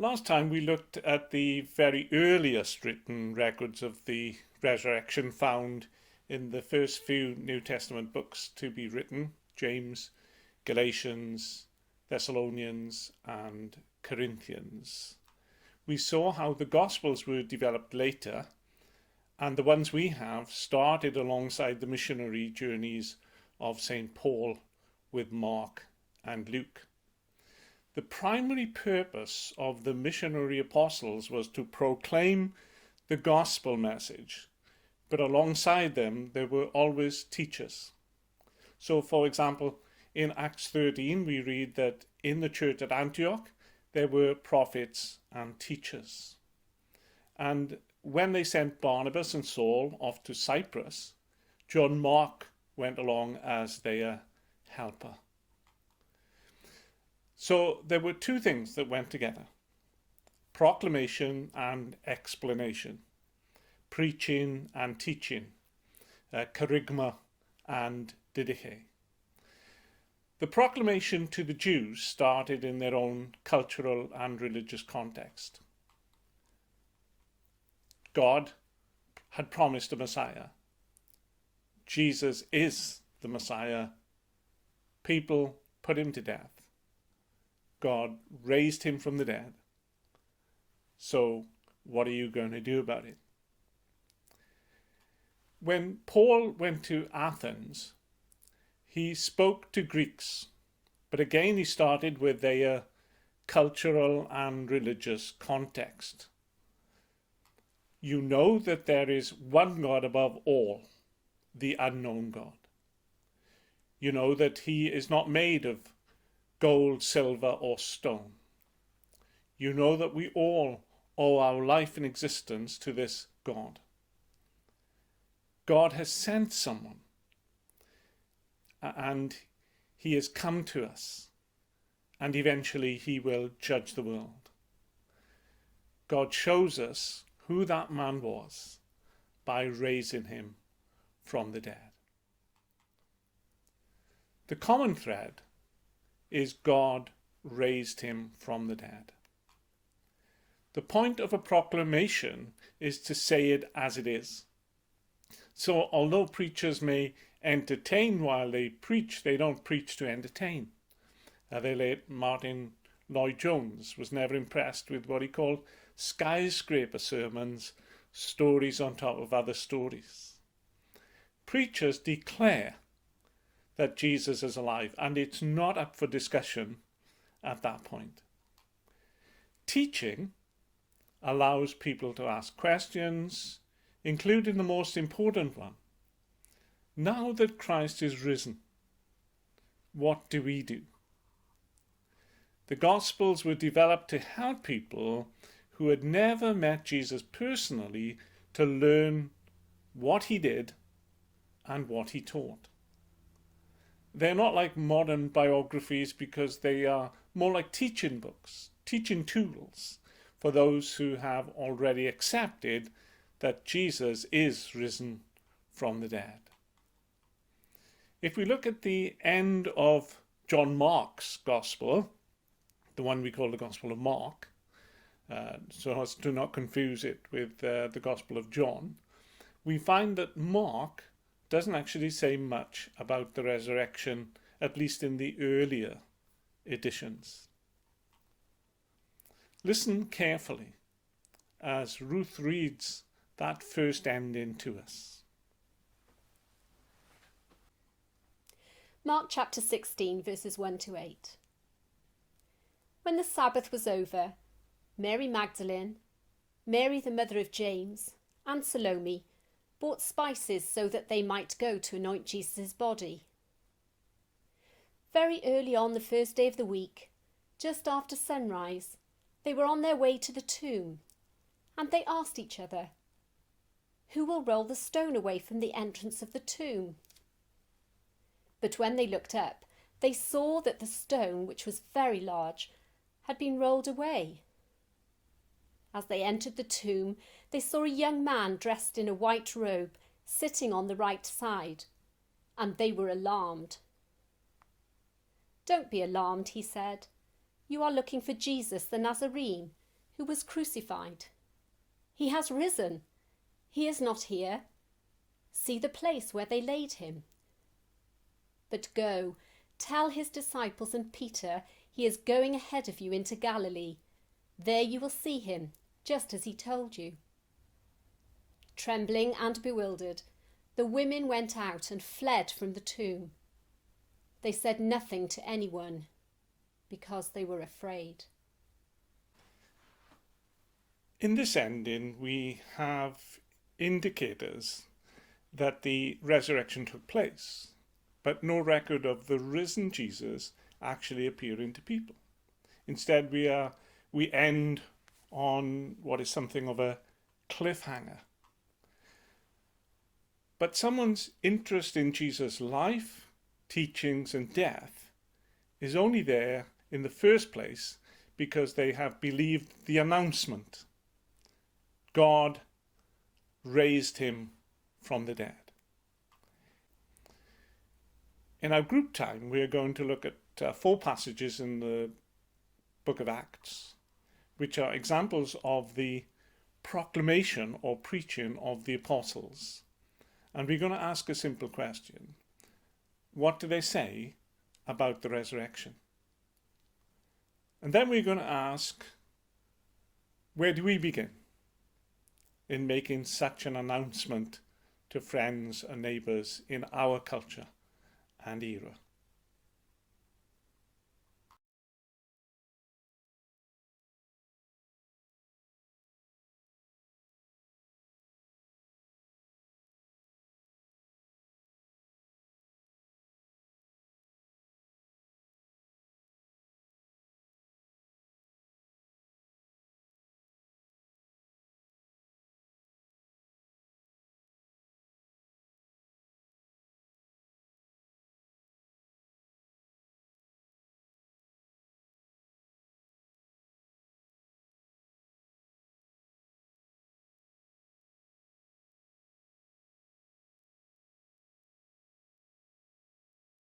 Last time we looked at the very earliest written records of the resurrection found in the first few New Testament books to be written, James, Galatians, Thessalonians and Corinthians. We saw how the Gospels were developed later, and the ones we have started alongside the missionary journeys of St. Paul with Mark and Luke. The primary purpose of the missionary apostles was to proclaim the gospel message, but alongside them there were always teachers. So, for example, in Acts 13 we read that in the church at Antioch there were prophets and teachers. And when they sent Barnabas and Saul off to Cyprus, John Mark went along as their helper. So there were two things that went together: proclamation and explanation, preaching and teaching, kerygma and didache. The proclamation to the Jews started in their own cultural and religious context. God had promised a Messiah. Jesus is the Messiah. People put him to death. God raised him from the dead. So what are you going to do about it? When Paul went to Athens, he spoke to Greeks, but again he started with their cultural and religious context. You know that there is one God above all, the unknown God. You know that he is not made of gold, silver, or stone. You know that we all owe our life and existence to this God. God has sent someone, and he has come to us, and eventually he will judge the world. God shows us who that man was by raising him from the dead. The common thread is God raised him from the dead. The point of a proclamation is to say it as it is. So although preachers may entertain while they preach, they don't preach to entertain. The late Martin Lloyd-Jones was never impressed with what he called skyscraper sermons, stories on top of other stories. Preachers declare that Jesus is alive, and it's not up for discussion at that point. Teaching allows people to ask questions, including the most important one. Now that Christ is risen, what do we do? The Gospels were developed to help people who had never met Jesus personally to learn what he did and what he taught. They're not like modern biographies because they are more like teaching books, teaching tools for those who have already accepted that Jesus is risen from the dead. If we look at the end of John Mark's Gospel, the one we call the Gospel of Mark, so as to not confuse it with the Gospel of John, we find that Mark doesn't actually say much about the resurrection, at least in the earlier editions. Listen carefully as Ruth reads that first ending to us. Mark chapter 16, verses 1 to 8. When the Sabbath was over, Mary Magdalene, Mary the mother of James, and Salome bought spices so that they might go to anoint Jesus' body. Very early on the first day of the week, just after sunrise, they were on their way to the tomb, and they asked each other, "Who will roll the stone away from the entrance of the tomb?" But when they looked up, they saw that the stone, which was very large, had been rolled away. As they entered the tomb, they saw a young man dressed in a white robe sitting on the right side, and they were alarmed. "Don't be alarmed," he said. "You are looking for Jesus the Nazarene, who was crucified. He has risen. He is not here. See the place where they laid him. But go, tell his disciples and Peter he is going ahead of you into Galilee. There you will see him, just as he told you." Trembling and bewildered, the women went out and fled from the tomb. They said nothing to anyone because they were afraid. In this ending, we have indicators that the resurrection took place, but no record of the risen Jesus actually appearing to people. Instead, we end on what is something of a cliffhanger. But someone's interest in Jesus' life, teachings, and death is only there in the first place because they have believed the announcement. God raised him from the dead. In our group time, we are going to look at 4 passages in the book of Acts, which are examples of the proclamation or preaching of the apostles. And we're going to ask a simple question. What do they say about the resurrection? And then we're going to ask, where do we begin in making such an announcement to friends and neighbours in our culture and era?